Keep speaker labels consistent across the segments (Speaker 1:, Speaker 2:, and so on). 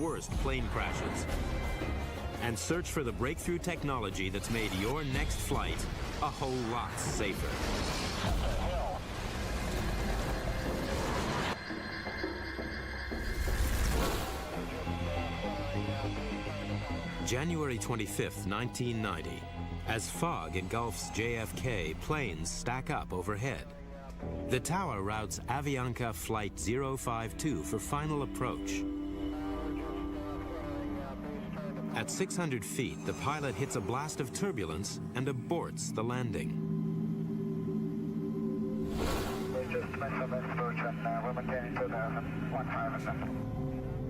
Speaker 1: worst plane crashes. And search for the breakthrough technology that's made your next flight a whole lot safer. January 25th, 1990. As fog engulfs JFK, planes stack up overhead. The tower routes Avianca Flight 052 for final approach. At 600 feet, the pilot hits a blast of turbulence and aborts the landing.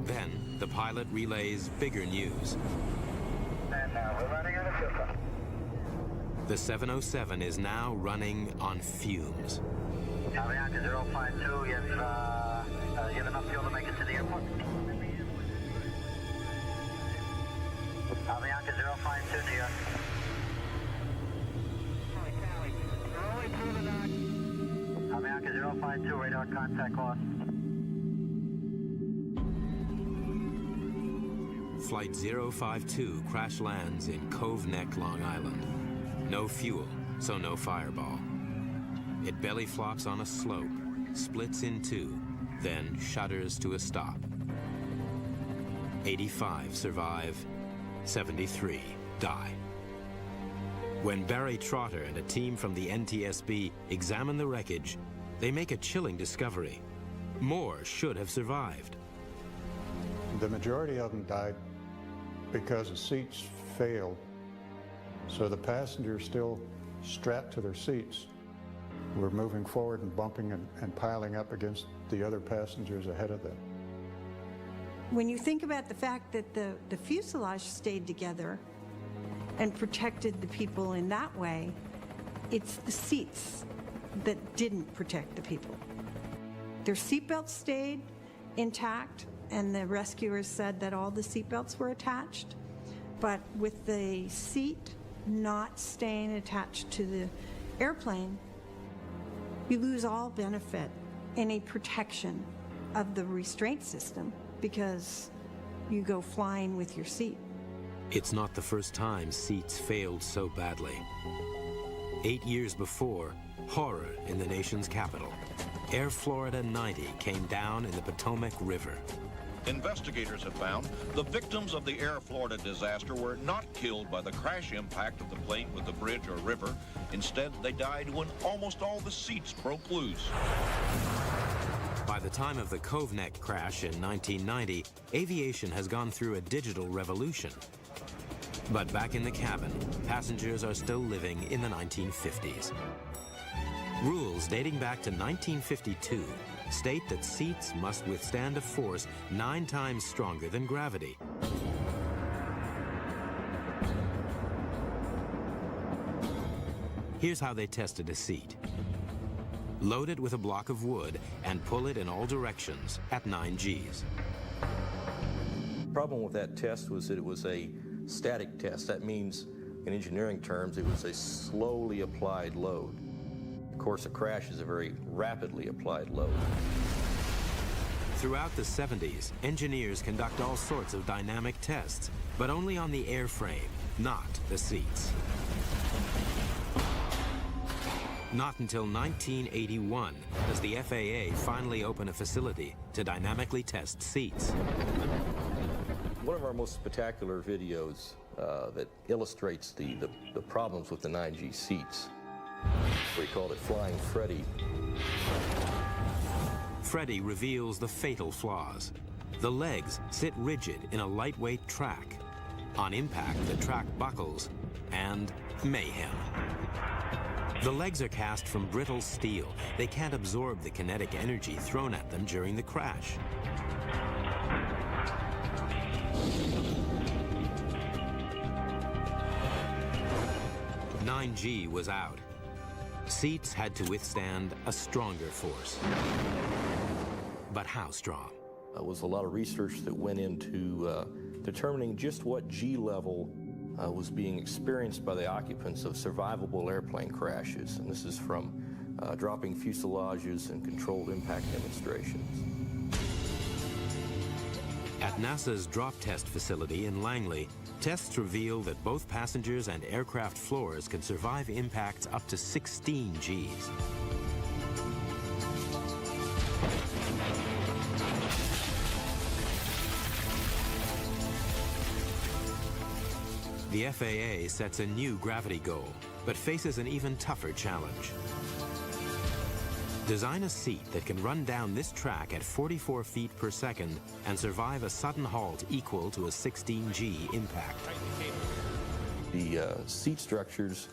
Speaker 1: Then, the pilot relays bigger news. The 707 is now running on fumes.
Speaker 2: Avianca 052, you have enough fuel to make it to the airport? Avianca 052, New York. Avianca 052, radar contact lost.
Speaker 1: Flight 052 crash lands in Cove Neck, Long Island. No fuel, so no fireball. It belly flops on a slope, splits in two, then shudders to a stop. 85 survive, 73 die. When Barry Trotter and a team from the NTSB examine the wreckage, they make a chilling discovery. More should have survived.
Speaker 3: The majority of them died because the seats failed. So the passengers still strapped to their seats were moving forward and bumping and piling up against the other passengers ahead of them.
Speaker 4: When you think about the fact that the fuselage stayed together and protected the people in that way, it's the seats that didn't protect the people. Their seatbelts stayed intact, and the rescuers said that all the seatbelts were attached, but with the seat not staying attached to the airplane, you lose all benefit, any protection of the restraint system, because you go flying with your seat.
Speaker 1: It's not the first time seats failed so badly. 8 years before, horror in the nation's capital. Air Florida 90 came down in the Potomac River.
Speaker 5: Investigators have found the victims of the Air Florida disaster were not killed by the crash impact of the plane with the bridge or river. Instead, they died when almost all the seats broke loose.
Speaker 1: By the time of the Cove Neck crash in 1990, aviation has gone through a digital revolution. But back in the cabin, passengers are still living in the 1950s. Rules dating back to 1952 state that seats must withstand a force 9 times stronger than gravity. Here's how they tested a seat. Load it with a block of wood and pull it in all directions at 9 Gs.
Speaker 6: The problem with that test was that it was a static test. That means, in engineering terms, it was a slowly applied load. Of course, a crash is a very rapidly applied load.
Speaker 1: Throughout the 70s, engineers conduct all sorts of dynamic tests, but only on the airframe, not the seats. Not until 1981 does the FAA finally open a facility to dynamically test seats.
Speaker 6: One of our most spectacular videos that illustrates the problems with the 9G seats, we called it Flying Freddy.
Speaker 1: Freddy reveals the fatal flaws. The legs sit rigid in a lightweight track. On impact, the track buckles, and mayhem. The legs are cast from brittle steel. They can't absorb the kinetic energy thrown at them during the crash. "9G was out. Seats had to withstand a stronger force. But how strong?
Speaker 6: There was a lot of research that went into determining just what G level was being experienced by the occupants of survivable airplane crashes. And this is from dropping fuselages and controlled impact demonstrations.
Speaker 1: At NASA's drop test facility in Langley, tests reveal that both passengers and aircraft floors can survive impacts up to 16 Gs. The FAA sets a new gravity goal, but faces an even tougher challenge. Design a seat that can run down this track at 44 feet per second and survive a sudden halt equal to a 16G impact.
Speaker 6: The seat structures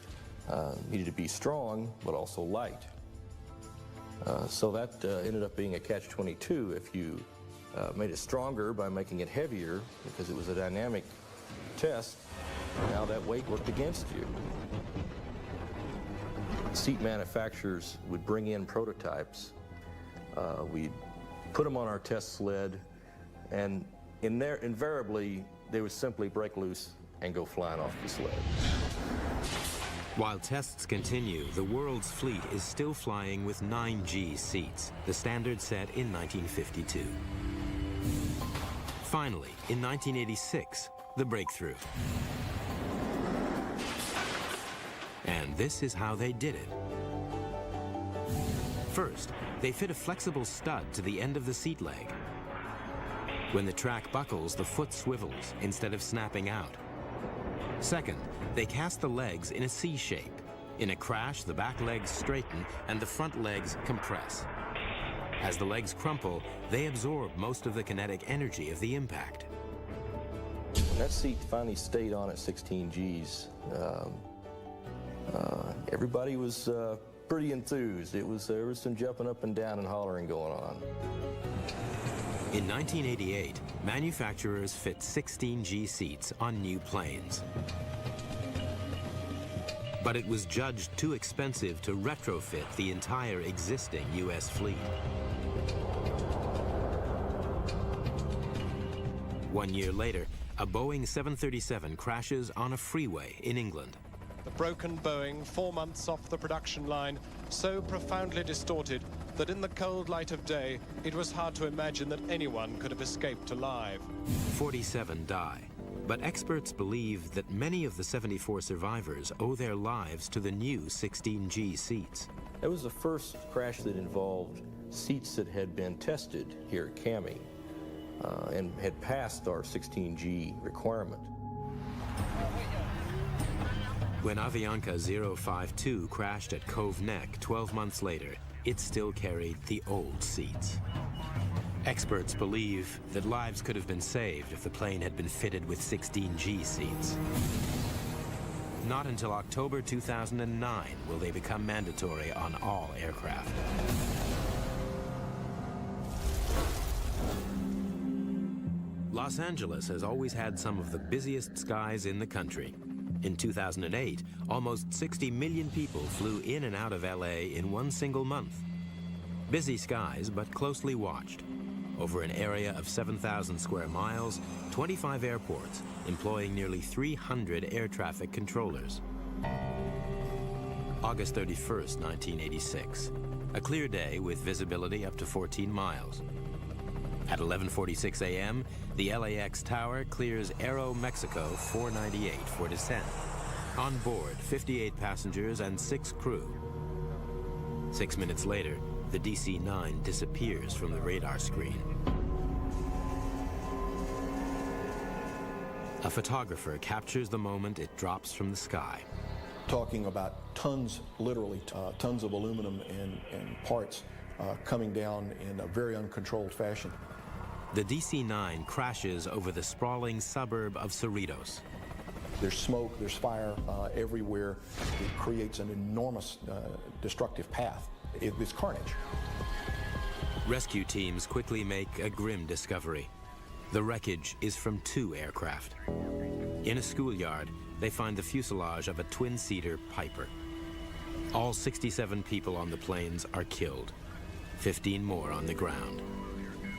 Speaker 6: needed to be strong, but also light. So that ended up being a catch-22. If you made it stronger by making it heavier, because it was a dynamic test, now that weight worked against you. Seat manufacturers would bring in prototypes. We'd put them on our test sled, and invariably, they would simply break loose and go flying off the sled.
Speaker 1: While tests continue, the world's fleet is still flying with 9G seats, the standard set in 1952. Finally, in 1986, the breakthrough. And this is how they did it. First, they fit a flexible stud to the end of the seat leg. When the track buckles, the foot swivels instead of snapping out. Second, they cast the legs in a C shape. In a crash, the back legs straighten and the front legs compress. As the legs crumple, they absorb most of the kinetic energy of the impact.
Speaker 6: When that seat finally stayed on at 16 Gs, everybody was pretty enthused. There was some jumping up and down and hollering going on.
Speaker 1: In 1988, manufacturers fit 16G seats on new planes. But it was judged too expensive to retrofit the entire existing U.S. fleet. 1 year later, a Boeing 737 crashes on a freeway in England.
Speaker 7: The broken Boeing, 4 months off the production line, so profoundly distorted that in the cold light of day, it was hard to imagine that anyone could have escaped alive.
Speaker 1: 47 die, but experts believe that many of the 74 survivors owe their lives to the new 16G seats.
Speaker 6: It was the first crash that involved seats that had been tested here at CAMI and had passed our 16G requirement.
Speaker 1: When Avianca 052 crashed at Cove Neck 12 months later, it still carried the old seats. Experts believe that lives could have been saved if the plane had been fitted with 16G seats. Not until October 2009 will they become mandatory on all aircraft. Los Angeles has always had some of the busiest skies in the country. In 2008, almost 60 million people flew in and out of LA in one single month. Busy skies, but closely watched. Over an area of 7,000 square miles, 25 airports, employing nearly 300 air traffic controllers. August 31st, 1986. A clear day with visibility up to 14 miles. At 11:46 a.m., the LAX tower clears Aero Mexico 498 for descent. On board, 58 passengers and 6 crew. 6 minutes later, the DC-9 disappears from the radar screen. A photographer captures the moment it drops from the sky.
Speaker 8: Talking about tons, literally tons of aluminum and parts coming down in a very uncontrolled fashion.
Speaker 1: The DC-9 crashes over the sprawling suburb of Cerritos.
Speaker 8: There's smoke, there's fire everywhere. It creates an enormous destructive path. It's carnage.
Speaker 1: Rescue teams quickly make a grim discovery. The wreckage is from 2 aircraft. In a schoolyard, they find the fuselage of a twin-seater Piper. All 67 people on the planes are killed, 15 more on the ground.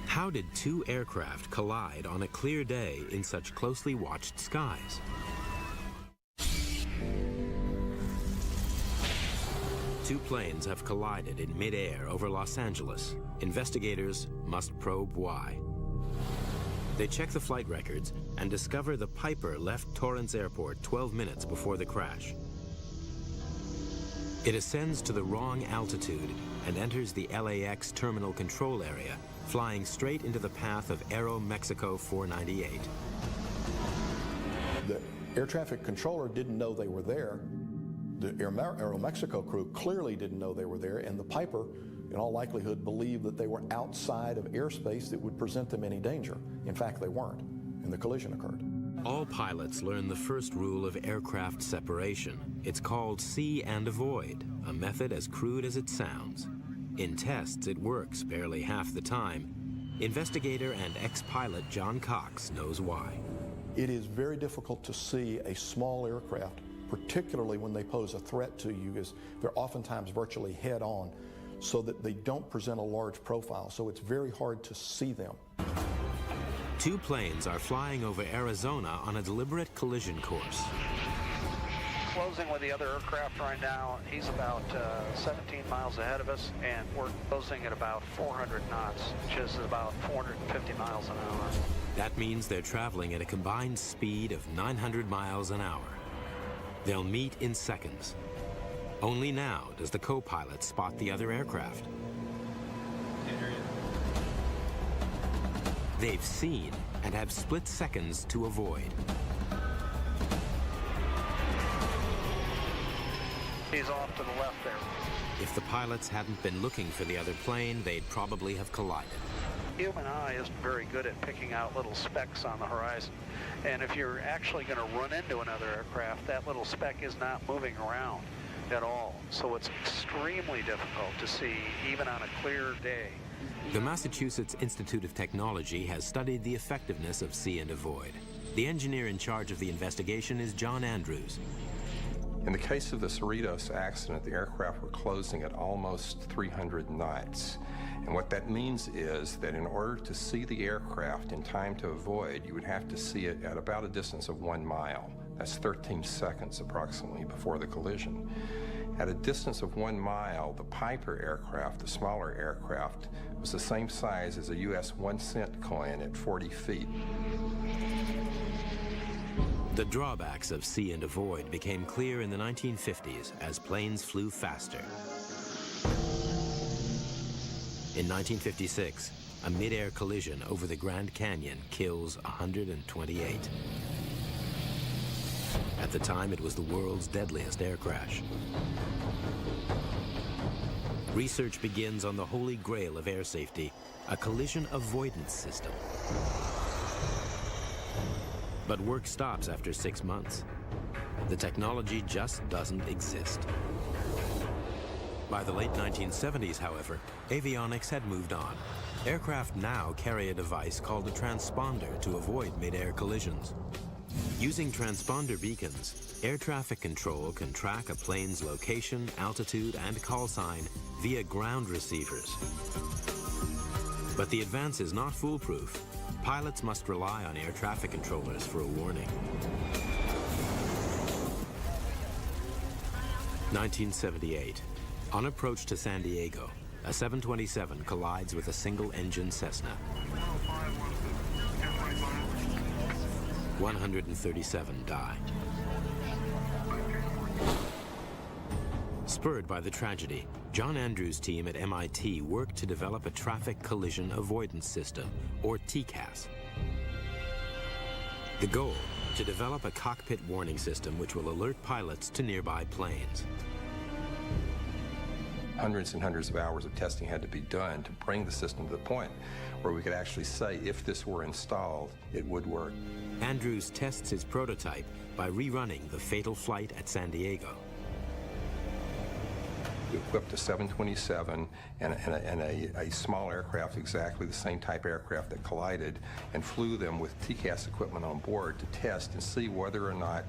Speaker 1: How did 2 aircraft collide on a clear day in such closely watched skies? Two planes have collided in mid-air over Los Angeles. Investigators must probe why. They check the flight records and discover the Piper left Torrance Airport 12 minutes before the crash. It ascends to the wrong altitude and enters the LAX terminal control area, flying straight into the path of Aero Mexico 498.
Speaker 8: The air traffic controller didn't know they were there. The Aero Mexico crew clearly didn't know they were there, and the Piper, in all likelihood, believed that they were outside of airspace that would present them any danger. In fact, they weren't, and the collision occurred.
Speaker 1: All pilots learn the first rule of aircraft separation. It's called see and avoid, a method as crude as it sounds. In tests, it works barely half the time. Investigator and ex-pilot John Cox knows why.
Speaker 8: It is very difficult to see a small aircraft, particularly when they pose a threat to you, because they're oftentimes virtually head-on, so that they don't present a large profile, so it's very hard to see them.
Speaker 1: Two planes are flying over Arizona on a deliberate collision course.
Speaker 2: Closing with the other aircraft right now. He's about 17 miles ahead of us, and we're closing at about 400 knots, which is about 450 miles an hour.
Speaker 1: That means they're traveling at a combined speed of 900 miles an hour. They'll meet in seconds. Only now does the co-pilot spot the other aircraft. They've seen and have split seconds to avoid.
Speaker 2: He's off to the left there.
Speaker 1: If the pilots hadn't been looking for the other plane, they'd probably have collided.
Speaker 2: Human eye isn't very good at picking out little specks on the horizon. And if you're actually going to run into another aircraft, that little speck is not moving around at all. So it's extremely difficult to see even on a clear day.
Speaker 1: The Massachusetts Institute of Technology has studied the effectiveness of see and avoid. The engineer in charge of the investigation is John Andrews.
Speaker 9: In the case of the Cerritos accident, the aircraft were closing at almost 300 knots. And what that means is that in order to see the aircraft in time to avoid, you would have to see it at about a distance of 1 mile. That's 13 seconds approximately before the collision. At a distance of 1 mile, the Piper aircraft, the smaller aircraft, was the same size as a US 1-cent coin at 40 feet.
Speaker 1: The drawbacks of see and avoid became clear in the 1950s as planes flew faster. In 1956, a mid-air collision over the Grand Canyon kills 128. At the time, it was the world's deadliest air crash. Research begins on the holy grail of air safety, a collision avoidance system. But work stops after 6 months. The technology just doesn't exist. By the late 1970s, however, avionics had moved on. Aircraft now carry a device called a transponder to avoid mid-air collisions. Using transponder beacons, air traffic control can track a plane's location, altitude, and call sign via ground receivers. But the advance is not foolproof. Pilots must rely on air traffic controllers for a warning. 1978. On approach to San Diego, a 727 collides with a single-engine Cessna. 137 die. Spurred by the tragedy, John Andrews' team at MIT worked to develop a traffic collision avoidance system, or TCAS. The goal, to develop a cockpit warning system which will alert pilots to nearby planes.
Speaker 9: Hundreds and hundreds of hours of testing had to be done to bring the system to the point where we could actually say if this were installed, it would work.
Speaker 1: Andrews tests his prototype by rerunning the fatal flight at San Diego.
Speaker 9: We equipped a 727 and a small aircraft, exactly the same type aircraft that collided, and flew them with TCAS equipment on board to test and see whether or not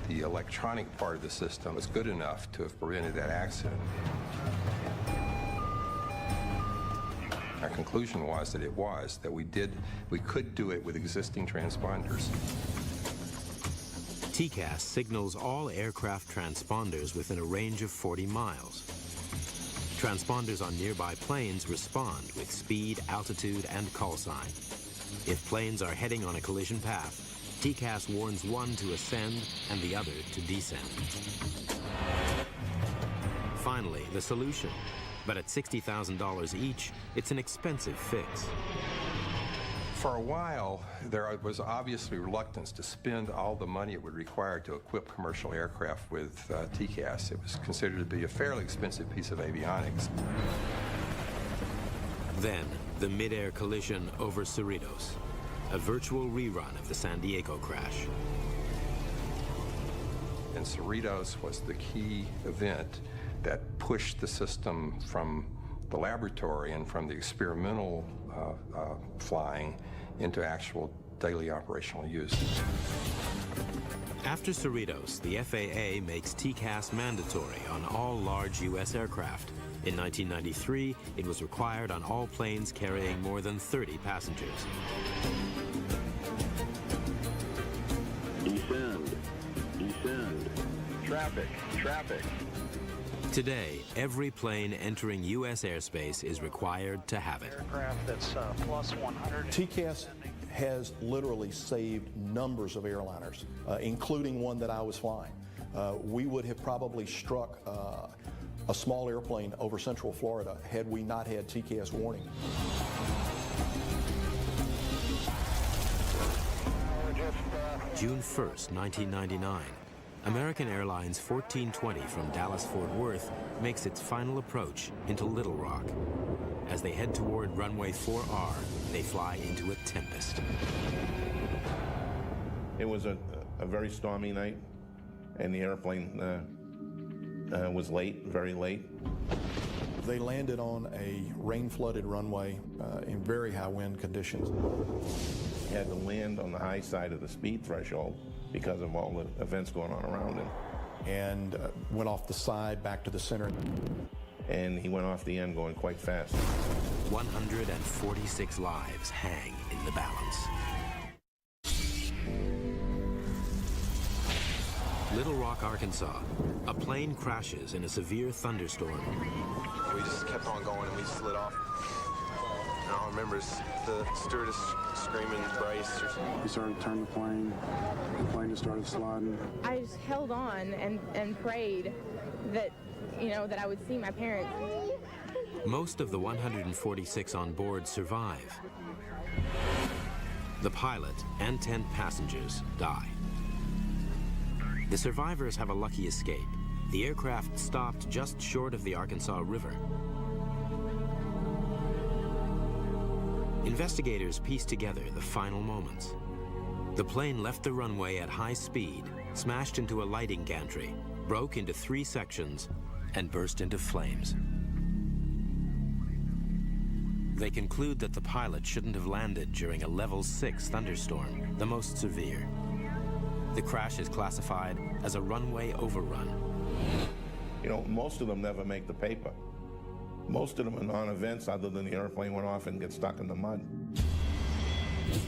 Speaker 9: the electronic part of the system was good enough to have prevented that accident. Our conclusion was that it was, that we could do it with existing transponders.
Speaker 1: TCAS signals all aircraft transponders within a range of 40 miles. Transponders on nearby planes respond with speed, altitude, and call sign. If planes are heading on a collision path, TCAS warns one to ascend and the other to descend. Finally, the solution. But at $60,000 each, it's an expensive fix.
Speaker 9: For a while, there was obviously reluctance to spend all the money it would require to equip commercial aircraft with TCAS. It was considered to be a fairly expensive piece of avionics.
Speaker 1: Then, the mid-air collision over Cerritos, a virtual rerun of the San Diego crash.
Speaker 9: And Cerritos was the key event that pushed the system from the laboratory and from the experimental flying into actual daily operational use.
Speaker 1: After Cerritos, the FAA makes TCAS mandatory on all large U.S. aircraft. In 1993, it was required on all planes carrying more than 30 passengers.
Speaker 10: Descend, descend, traffic, traffic.
Speaker 1: Today, every plane entering U.S. airspace is required to have it.
Speaker 2: Aircraft that's plus 100.
Speaker 8: TCAS has literally saved numbers of airliners, including one that I was flying. We would have probably struck a small airplane over Central Florida had we not had TCAS warning.
Speaker 1: June 1st, 1999. American Airlines 1420 from Dallas-Fort Worth makes its final approach into Little Rock. As they head toward runway 4R, they fly into a tempest.
Speaker 11: It was a very stormy night, and the airplane was late, very late.
Speaker 8: They landed on a rain-flooded runway in very high wind conditions.
Speaker 11: Had to land on the high side of the speed threshold because of all the events going on around him.
Speaker 8: And went off the side back to the center.
Speaker 11: And he went off the end going quite fast.
Speaker 1: 146 lives hang in the balance. Little Rock, Arkansas. A plane crashes in a severe thunderstorm.
Speaker 12: We just kept on going and we slid off. And all I remember is the stewardess screaming, "Brace."
Speaker 13: We started to turn the plane just started sliding.
Speaker 14: I just held on and prayed that, that I would see my parents.
Speaker 1: Most of the 146 on board survive. The pilot and 10 passengers die. The survivors have a lucky escape. The aircraft stopped just short of the Arkansas River. Investigators piece together the final moments. The plane left the runway at high speed, smashed into a lighting gantry, broke into 3 sections, and burst into flames. They conclude that the pilot shouldn't have landed during a level 6 thunderstorm, the most severe. The crash is classified as a runway overrun.
Speaker 11: Most of them never make the paper. Most of them are non-events other than the airplane went off and gets stuck in the mud.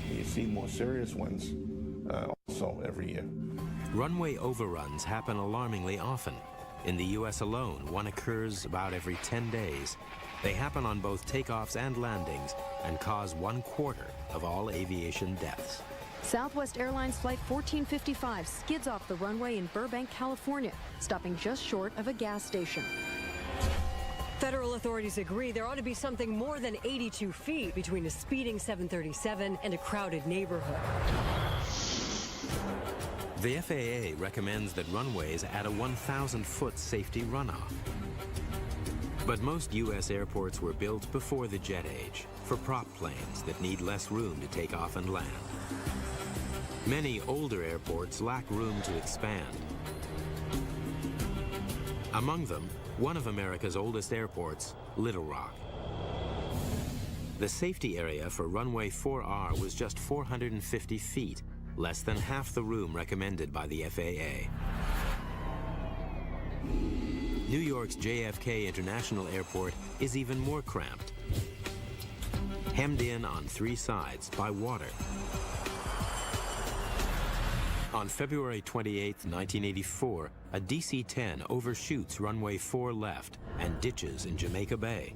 Speaker 11: You see more serious ones also every year.
Speaker 1: Runway overruns happen alarmingly often. In the U.S. alone, one occurs about every 10 days. They happen on both takeoffs and landings and cause 1/4 of all aviation deaths.
Speaker 15: Southwest Airlines Flight 1455 skids off the runway in Burbank, California, stopping just short of a gas station.
Speaker 16: Federal authorities agree there ought to be something more than 82 feet between a speeding 737 and a crowded neighborhood.
Speaker 1: The FAA recommends that runways add a 1,000-foot safety runoff. But most U.S. airports were built before the jet age for prop planes that need less room to take off and land. Many older airports lack room to expand. Among them, one of America's oldest airports, Little Rock. The safety area for runway 4R was just 450 feet, less than half the room recommended by the FAA. New York's JFK International Airport is even more cramped, hemmed in on 3 sides by water. On February 28, 1984, a DC-10 overshoots runway 4 left and ditches in Jamaica Bay.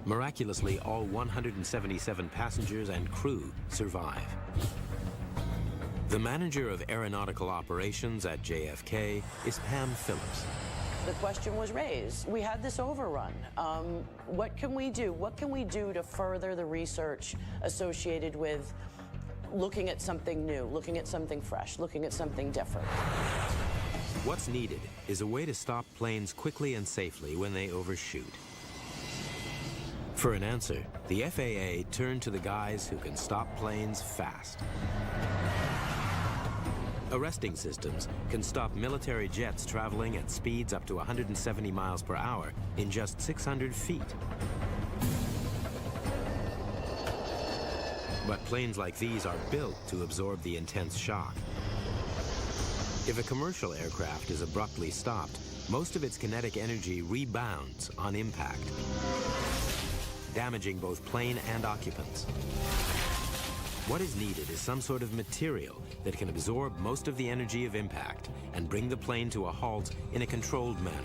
Speaker 1: Miraculously, all 177 passengers and crew survive. The manager of aeronautical operations at JFK is Pam Phillips.
Speaker 17: The question was raised. We had this overrun. What can we do? What can we do to further the research associated with looking at something new, looking at something fresh, looking at something different?
Speaker 1: What's needed is a way to stop planes quickly and safely when they overshoot. For an answer, the FAA turned to the guys who can stop planes fast. Arresting systems can stop military jets traveling at speeds up to 170 miles per hour in just 600 feet. But planes like these are built to absorb the intense shock. If a commercial aircraft is abruptly stopped, most of its kinetic energy rebounds on impact, damaging both plane and occupants. What is needed is some sort of material that can absorb most of the energy of impact and bring the plane to a halt in a controlled manner.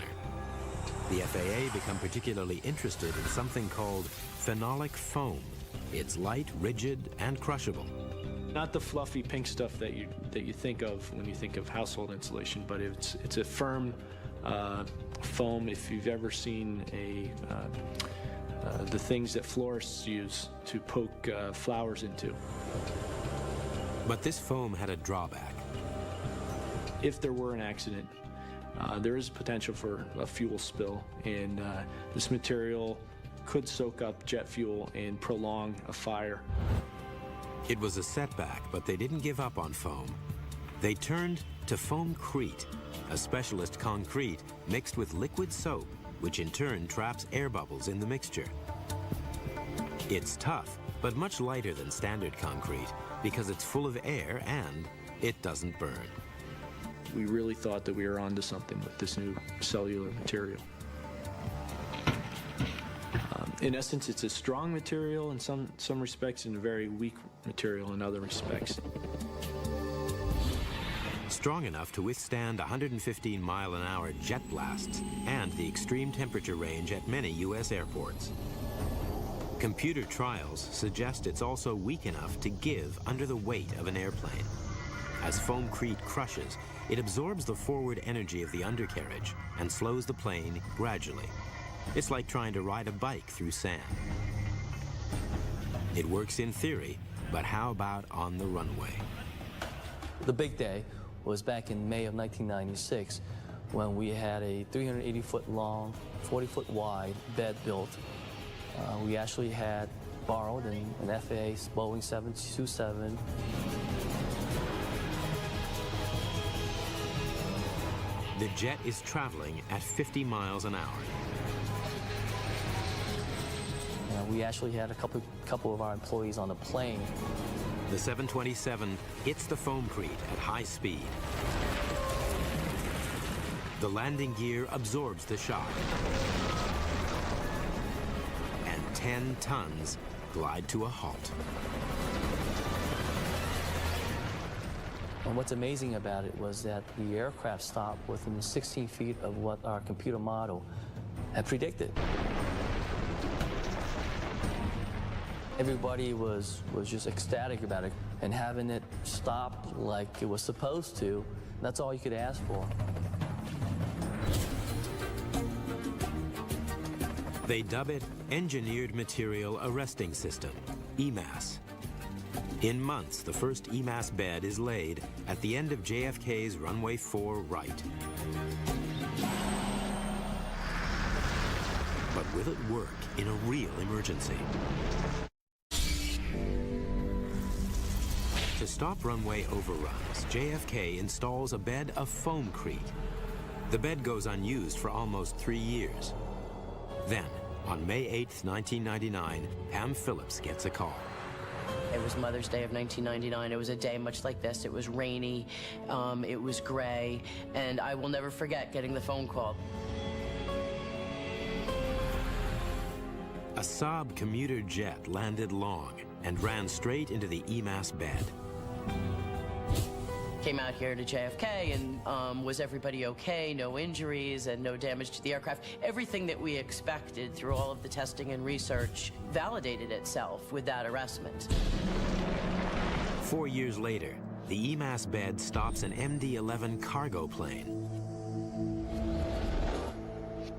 Speaker 1: The FAA become particularly interested in something called phenolic foam. It's light, rigid, and crushable.
Speaker 18: Not the fluffy pink stuff that you think of when you think of household insulation, but it's a firm foam. If you've ever seen the things that florists use to poke flowers into.
Speaker 1: But this foam had a drawback.
Speaker 18: If there were an accident, there is potential for a fuel spill, and this material could soak up jet fuel and prolong a fire.
Speaker 1: It was a setback, but they didn't give up on foam. They turned to foamcrete, a specialist concrete mixed with liquid soap, which in turn traps air bubbles in the mixture. It's tough, but much lighter than standard concrete because it's full of air and it doesn't burn.
Speaker 18: We really thought that we were onto something with this new cellular material. In essence, it's a strong material in some respects and a very weak material in other respects.
Speaker 1: Strong enough to withstand 115-mile-an-hour jet blasts and the extreme temperature range at many U.S. airports. Computer trials suggest it's also weak enough to give under the weight of an airplane. As foamcrete crushes, it absorbs the forward energy of the undercarriage and slows the plane gradually. It's like trying to ride a bike through sand. It works in theory, but how about on the runway?
Speaker 19: The big day was back in May of 1996 when we had a 380-foot long, 40-foot wide bed built. We actually had borrowed an FAA Boeing 727.
Speaker 1: The jet is traveling at 50 miles an hour.
Speaker 19: We actually had a couple of our employees on the plane.
Speaker 1: The 727 hits the foamcrete at high speed. The landing gear absorbs the shock. And 10 tons glide to a halt.
Speaker 19: And what's amazing about it was that the aircraft stopped within 16 feet of what our computer model had predicted. Everybody was just ecstatic about it, and having it stop like it was supposed to, that's all you could ask for.
Speaker 1: They dub it Engineered Material Arresting System, EMAS. In months, the first EMAS bed is laid at the end of JFK's runway 4 right. But will it work in a real emergency? To stop runway overruns, JFK installs a bed of foamcrete. The bed goes unused for almost 3 years. Then, on May 8th, 1999, Pam Phillips gets a call.
Speaker 17: It was Mother's Day of 1999. It was a day much like this. It was rainy, it was gray, and I will never forget getting the phone call.
Speaker 1: A Saab commuter jet landed long and ran straight into the EMAS bed.
Speaker 17: came out here to JFK and was everybody okay, no injuries and no damage to the aircraft. Everything that we expected through all of the testing and research validated itself with that arrestment.
Speaker 1: 4 years later, the EMAS bed stops an MD-11 cargo plane.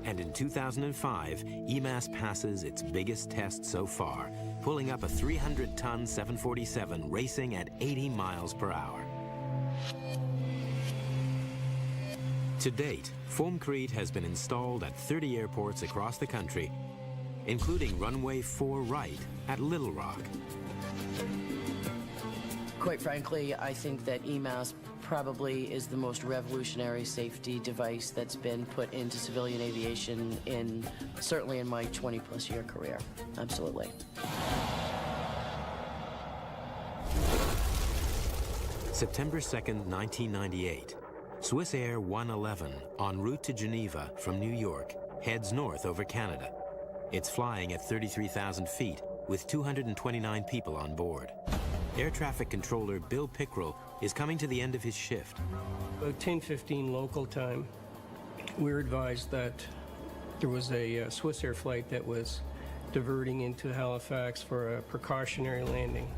Speaker 1: And in 2005, EMAS passes its biggest test so far, pulling up a 300-ton 747 racing at 80 miles per hour. To date, foamcrete has been installed at 30 airports across the country, including runway 4 right at Little Rock.
Speaker 17: Quite frankly, I think that EMAS probably is the most revolutionary safety device that's been put into civilian aviation certainly in my 20-plus year career. Absolutely.
Speaker 1: September 2nd, 1998. Swiss Air 111, en route to Geneva from New York, heads north over Canada. It's flying at 33,000 feet with 229 people on board. Air traffic controller Bill Pickrell is coming to the end of his shift.
Speaker 20: About 10:15 local time, we were advised that there was a Swiss Air flight that was diverting into Halifax for a precautionary landing.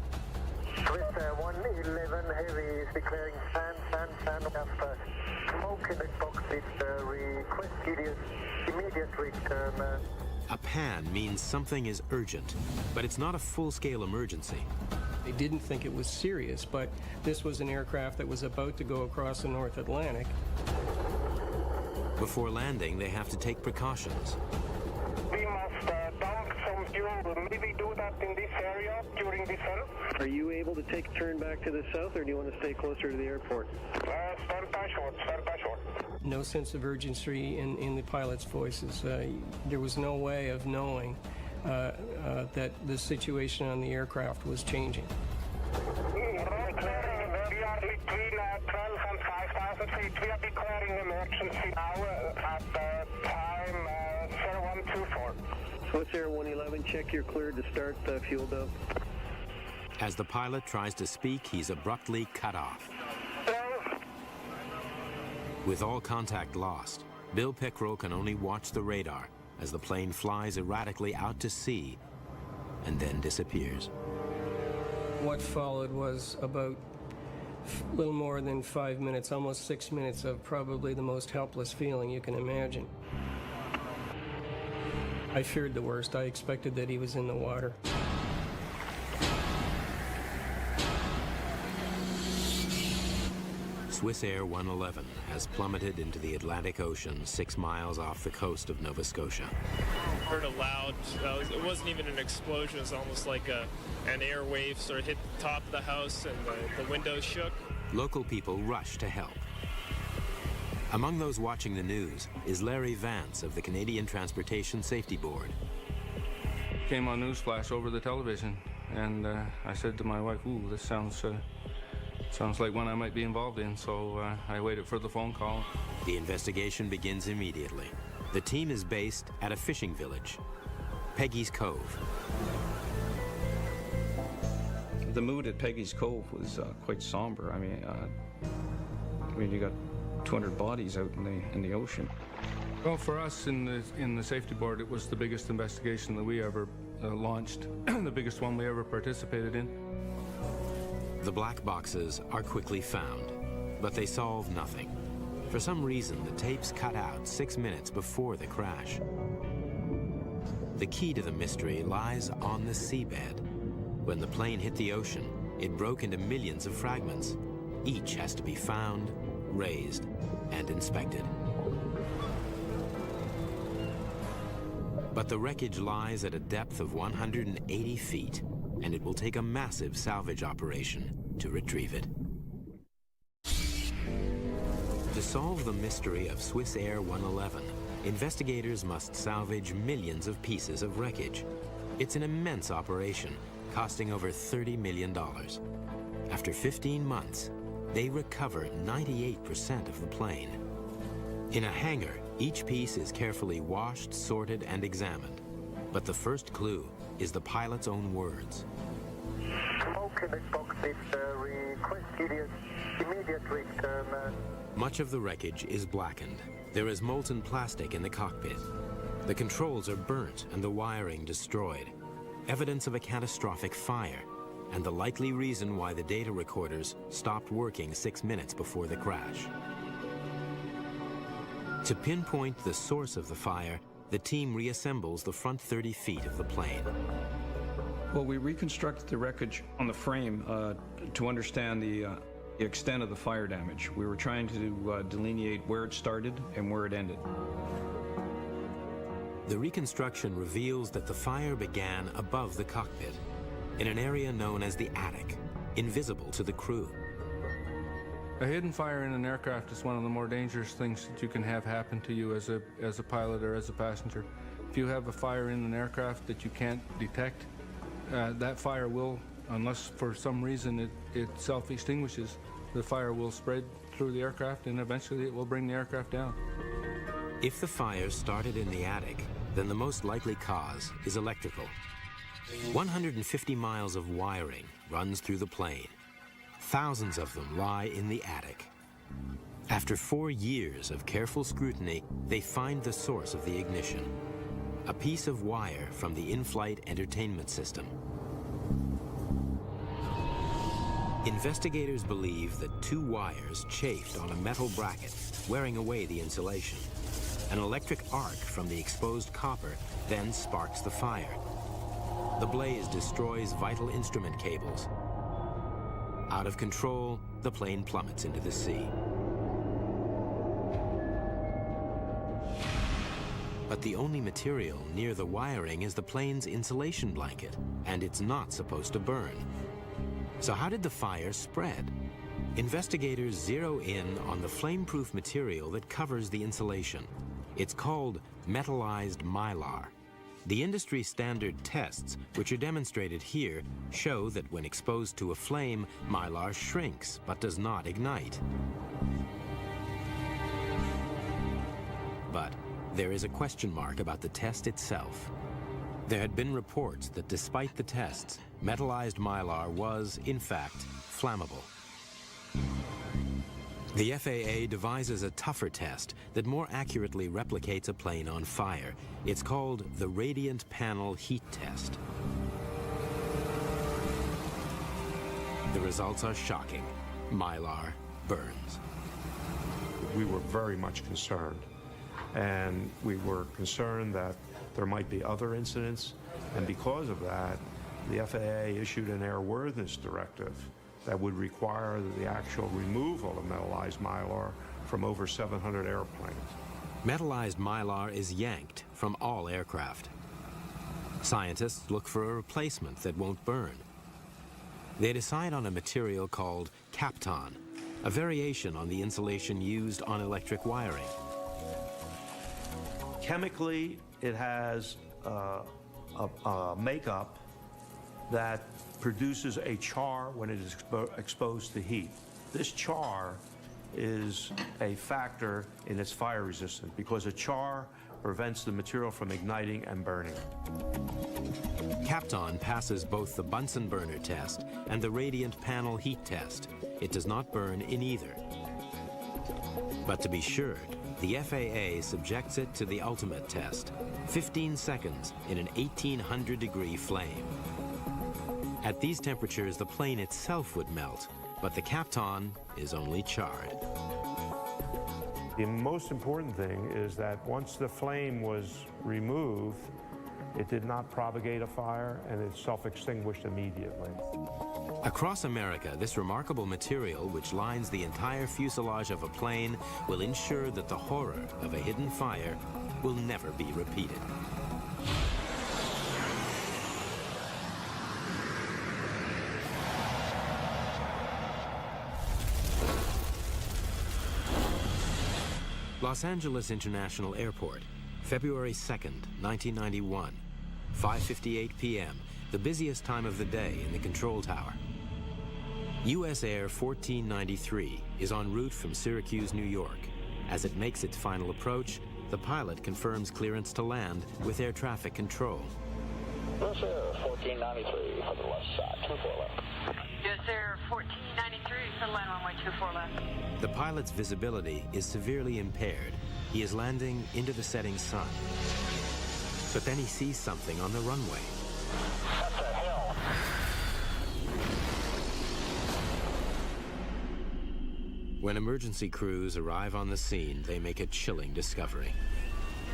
Speaker 21: Swiss Air 111 Heavy is declaring fan after smoke in the cockpit. Request immediate return.
Speaker 1: A PAN means something is urgent, but it's not a full-scale emergency.
Speaker 20: They didn't think it was serious, but this was an aircraft that was about to go across the North Atlantic.
Speaker 1: Before landing, they have to take precautions.
Speaker 21: We must dump some fuel. Maybe do that in this area during descent.
Speaker 22: Are you able to take a turn back to the south, or do you want to stay closer to the airport?
Speaker 21: Stand by short.
Speaker 20: No sense of urgency in the pilots' voices. There was no way of knowing that the situation on the aircraft was changing.
Speaker 21: We are between 12 and 5,000 feet. We are declaring emergency now at time 0124.
Speaker 22: Swiss Air 111, check you're cleared to start fuel dump.
Speaker 1: As the pilot tries to speak, he's abruptly cut off. With all contact lost, Bill Pickrell can only watch the radar as the plane flies erratically out to sea and then disappears.
Speaker 20: What followed was about a little more than 5 minutes, almost 6 minutes of probably the most helpless feeling you can imagine. I feared the worst. I expected that he was in the water.
Speaker 1: Swiss Air 111 has plummeted into the Atlantic Ocean 6 miles off the coast of Nova Scotia.
Speaker 23: Heard a loud, it wasn't even an explosion, it was almost like an air wave sort of hit the top of the house and the windows shook.
Speaker 1: Local people rush to help. Among those watching the news is Larry Vance of the Canadian Transportation Safety Board.
Speaker 24: Came on newsflash over the television, and I said to my wife, "Ooh, this sounds like one I might be involved in," so I waited for the phone call.
Speaker 1: The investigation begins immediately. The team is based at a fishing village, Peggy's Cove.
Speaker 25: The mood at Peggy's Cove was quite somber. I mean, you got 200 bodies out in the ocean.
Speaker 24: Well, for us in the safety board, it was the biggest investigation that we ever launched, the biggest one we ever participated in.
Speaker 1: The black boxes are quickly found, but they solve nothing. For some reason, the tapes cut out 6 minutes before the crash. The key to the mystery lies on the seabed. When the plane hit the ocean, it broke into millions of fragments. Each has to be found, raised, and inspected. But the wreckage lies at a depth of 180 feet, and it will take a massive salvage operation to retrieve it. To solve the mystery of Swiss Air 111, investigators must salvage millions of pieces of wreckage. It's an immense operation, costing over $30 million. After 15 months, they recover 98% of the plane. In a hangar, each piece is carefully washed, sorted, and examined. But the first clue is the pilot's own words.
Speaker 21: Smoke in the cockpit. Request Immediate return.
Speaker 1: Much of the wreckage is blackened. There is molten plastic in the cockpit. The controls are burnt and the wiring destroyed. Evidence of a catastrophic fire, and the likely reason why the data recorders stopped working 6 minutes before the crash. To pinpoint the source of the fire, the team reassembles the front 30 feet of the plane.
Speaker 25: Well, we reconstructed the wreckage on the frame to understand the extent of the fire damage. We were trying to delineate where it started and where it ended.
Speaker 1: The reconstruction reveals that the fire began above the cockpit, in an area known as the attic, invisible to the crew.
Speaker 24: A hidden fire in an aircraft is one of the more dangerous things that you can have happen to you as a pilot or as a passenger. If you have a fire in an aircraft that you can't detect, that fire will, unless for some reason it self-extinguishes, the fire will spread through the aircraft and eventually it will bring the aircraft down.
Speaker 1: If the fire started in the attic, then the most likely cause is electrical. 150 miles of wiring runs through the plane. Thousands of them lie in the attic. After 4 years of careful scrutiny, they find the source of the ignition. A piece of wire from the in-flight entertainment system. Investigators believe that 2 wires chafed on a metal bracket, wearing away the insulation. An electric arc from the exposed copper then sparks the fire. The blaze destroys vital instrument cables. Out of control, the plane plummets into the sea. But the only material near the wiring is the plane's insulation blanket, and it's not supposed to burn. So how did the fire spread? Investigators zero in on the flame-proof material that covers the insulation. It's called metallized mylar. The industry standard tests, which are demonstrated here, show that when exposed to a flame, mylar shrinks but does not ignite. But there is a question mark about the test itself. There had been reports that despite the tests, metallized mylar was, in fact, flammable. The FAA devises a tougher test that more accurately replicates a plane on fire. It's called the Radiant Panel Heat Test. The results are shocking. Mylar burns.
Speaker 3: We were very much concerned, and we were concerned that there might be other incidents, and because of that, the FAA issued an airworthiness directive that would require the actual removal of metallized mylar from over 700 airplanes.
Speaker 1: Metallized mylar is yanked from all aircraft. Scientists look for a replacement that won't burn. They decide on a material called Kapton, a variation on the insulation used on electric wiring.
Speaker 3: Chemically, it has a makeup that produces a char when it is exposed to heat. This char is a factor in its fire resistance because a char prevents the material from igniting and burning.
Speaker 1: Kapton passes both the Bunsen burner test and the Radiant Panel Heat Test. It does not burn in either. But to be sure, the FAA subjects it to the ultimate test, 15 seconds in an 1800-degree flame. At these temperatures, the plane itself would melt, but the Kapton is only charred.
Speaker 3: The most important thing is that once the flame was removed, it did not propagate a fire and it self-extinguished immediately.
Speaker 1: Across America, this remarkable material, which lines the entire fuselage of a plane, will ensure that the horror of a hidden fire will never be repeated. Los Angeles International Airport, February 2nd, 1991, 5:58 p.m., the busiest time of the day in the control tower. U.S. Air 1493 is en route from Syracuse, New York. As it makes its final approach, the pilot confirms clearance to land with air traffic control.
Speaker 10: This is 1493 for the west side, 24 left.
Speaker 4: Yes, sir. 1493, Sunline runway 24 left.
Speaker 1: The pilot's visibility is severely impaired. He is landing into the setting sun. But then he sees something on the runway.
Speaker 21: What the hell?
Speaker 1: When emergency crews arrive on the scene, they make a chilling discovery.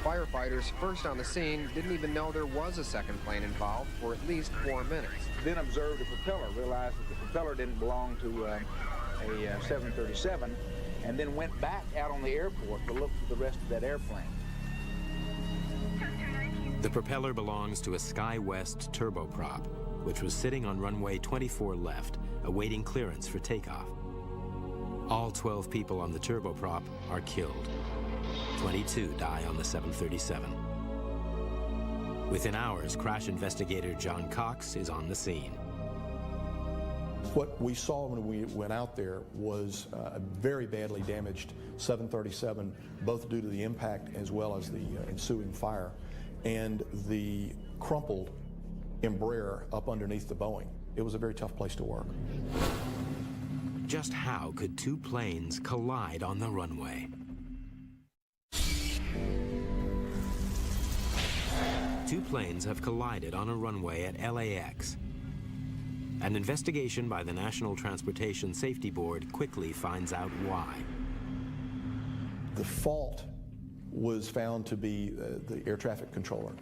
Speaker 5: Firefighters first on the scene didn't even know there was a second plane involved for at least 4 minutes.
Speaker 6: Then observed the propeller, realized that the propeller didn't belong to a 737, and then went back out on the airport to look for the rest of that airplane.
Speaker 1: The propeller belongs to a SkyWest turboprop, which was sitting on runway 24 left, awaiting clearance for takeoff. All 12 people on the turboprop are killed. 22 die on the 737. Within hours, crash investigator John Cox is on the scene.
Speaker 8: What we saw when we went out there was a very badly damaged 737, both due to the impact as well as the ensuing fire, and the crumpled Embraer up underneath the Boeing. It was a very tough place to work.
Speaker 1: Just how could two planes collide on the runway? Two planes have collided on a runway at LAX. An investigation by the National Transportation Safety Board quickly finds out why.
Speaker 8: The fault was found to be the air traffic controller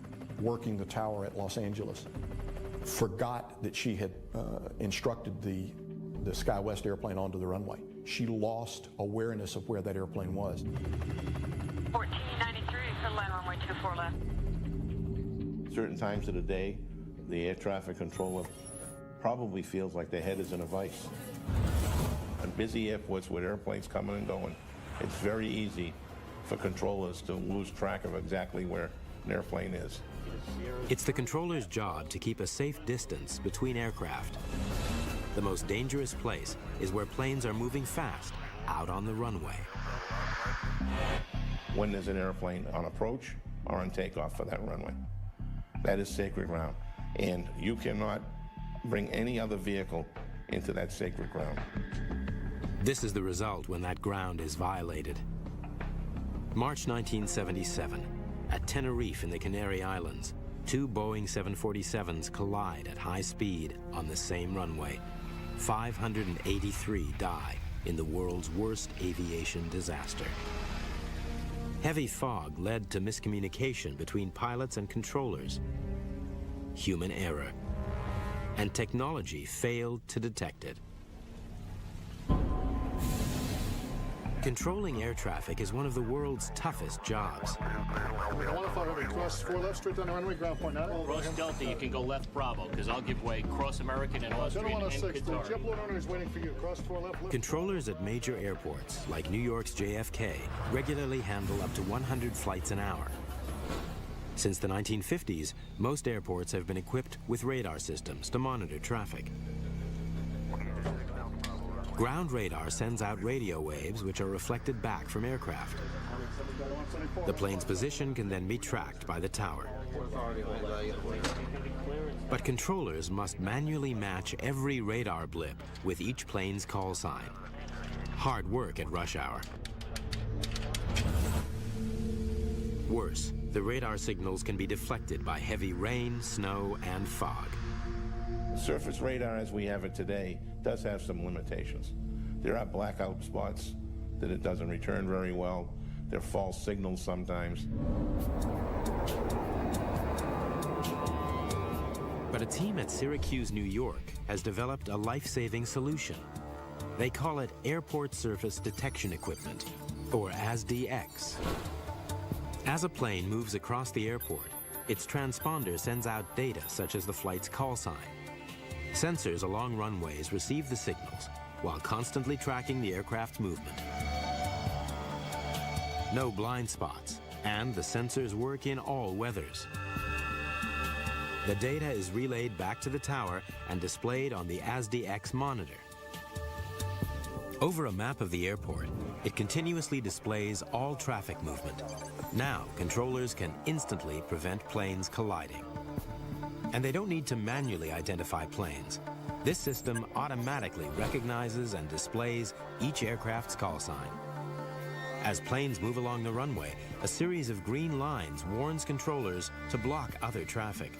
Speaker 8: working the tower at Los Angeles. Forgot that she had instructed the SkyWest airplane onto the runway. She lost awareness of where that airplane was.
Speaker 4: 1493, Sunline runway 24 left.
Speaker 11: Certain times of the day, the air traffic controller probably feels like their head is in a vice. On busy airports with airplanes coming and going, it's very easy for controllers to lose track of exactly where an airplane is.
Speaker 1: It's the controller's job to keep a safe distance between aircraft. The most dangerous place is where planes are moving fast out on the runway.
Speaker 11: When there's an airplane on approach or on takeoff for that runway, that is sacred ground, and you cannot bring any other vehicle into that sacred ground.
Speaker 1: This is the result when that ground is violated. March 1977, at Tenerife in the Canary Islands, two Boeing 747s collide at high speed on the same runway. 583 die in the world's worst aviation disaster. Heavy fog led to miscommunication between pilots and controllers, human error, and technology failed to detect it. Controlling air traffic is one of the world's toughest jobs.
Speaker 7: Cross 4 left, straight down the runway, ground point 9.
Speaker 9: Cross Delta, you can go left Bravo, because I'll give way. Cross American and Austrian and Qatar.
Speaker 7: JetBlue owner is waiting for you. Cross 4 left.
Speaker 1: Controllers at major airports, like New York's JFK, regularly handle up to 100 flights an hour. Since the 1950s, most airports have been equipped with radar systems to monitor traffic. Ground radar sends out radio waves which are reflected back from aircraft. The plane's position can then be tracked by the tower. But controllers must manually match every radar blip with each plane's call sign. Hard work at rush hour. Worse, the radar signals can be deflected by heavy rain, snow, and fog.
Speaker 11: Surface radar as we have it today does have some limitations. There are blackout spots that it doesn't return very well. There are false signals sometimes.
Speaker 1: But a team at Syracuse, New York has developed a life-saving solution. They call it Airport Surface Detection Equipment, or ASDX. As a plane moves across the airport, its transponder sends out data such as the flight's call sign. Sensors along runways receive the signals while constantly tracking the aircraft's movement. No blind spots, and the sensors work in all weathers. The data is relayed back to the tower and displayed on the ASDX monitor. Over a map of the airport, it continuously displays all traffic movement. Now, controllers can instantly prevent planes colliding. And they don't need to manually identify planes. This system automatically recognizes and displays each aircraft's call sign. As planes move along the runway, a series of green lines warns controllers to block other traffic.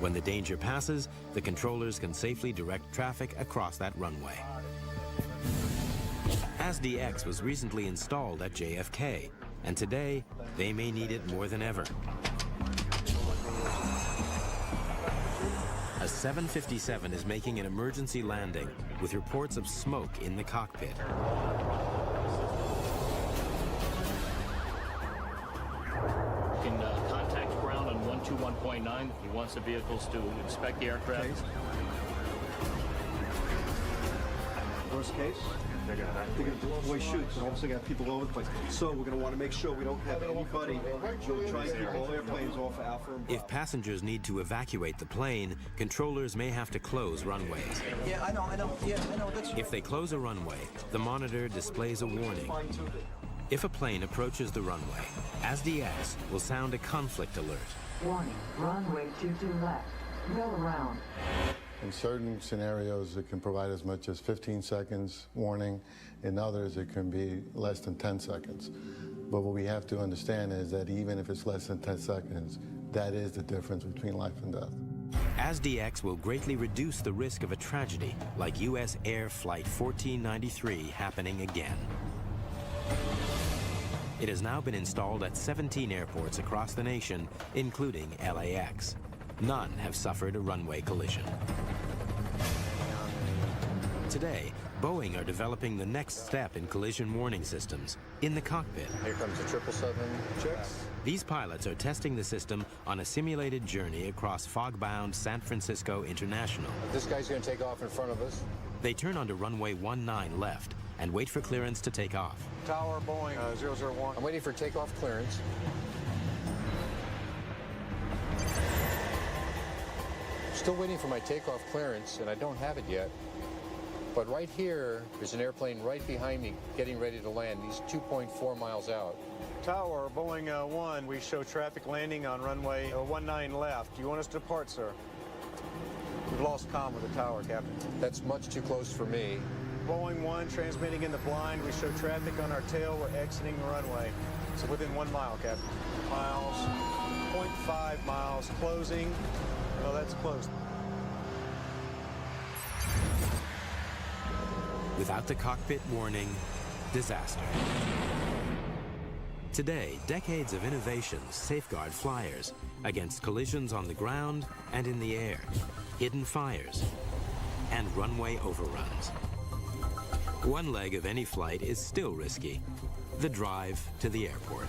Speaker 1: When the danger passes, the controllers can safely direct traffic across that runway. ASDX was recently installed at JFK, and today they may need it more than ever. A 757 is making an emergency landing with reports of smoke in the cockpit.
Speaker 9: You can contact ground on 121.9. He wants the vehicles to inspect the aircraft.
Speaker 2: Okay. Worst case? They're going to blow away chutes and also got people all over the place. So we're going to want to make sure we don't have anybody. We'll try and keep all airplanes off of Alpha and Bravo.
Speaker 1: If passengers need to evacuate the plane, controllers may have to close runways.
Speaker 2: Yeah, I know. Yeah, I know.
Speaker 1: If they close a runway, the monitor displays a warning. If a plane approaches the runway, ASDX will sound a conflict alert.
Speaker 12: Warning, runway 22 left. Go around.
Speaker 13: In certain scenarios, it can provide as much as 15 seconds warning. In others, it can be less than 10 seconds. But what we have to understand is that even if it's less than 10 seconds, that is the difference between life and death.
Speaker 1: ASDX will greatly reduce the risk of a tragedy like U.S. Air Flight 1493 happening again. It has now been installed at 17 airports across the nation, including LAX. None have suffered a runway collision. Today, Boeing are developing the next step in collision warning systems in the cockpit.
Speaker 14: Here comes the 777 checks.
Speaker 1: These pilots are testing the system on a simulated journey across fog-bound San Francisco International.
Speaker 14: This guy's going to take off in front of us.
Speaker 1: They turn onto runway 19 left and wait for clearance to take off.
Speaker 14: Tower, Boeing 001. I'm waiting for takeoff clearance. Still waiting for my takeoff clearance, and I don't have it yet. But right here, there's an airplane right behind me getting ready to land. He's 2.4 miles out.
Speaker 15: Tower, Boeing 1, we show traffic landing on runway 19 left. Do you want us to depart, sir? We've lost comm with the tower, Captain.
Speaker 14: That's much too close for me.
Speaker 15: Boeing 1, transmitting in the blind. We show traffic on our tail. We're exiting the runway. So within 1 mile, Captain. Miles, 0.5 miles, closing. No, that's closed.
Speaker 1: Without the cockpit warning, disaster. Today, decades of innovations safeguard flyers against collisions on the ground and in the air, hidden fires, and runway overruns. One leg of any flight is still risky, the drive to the airport.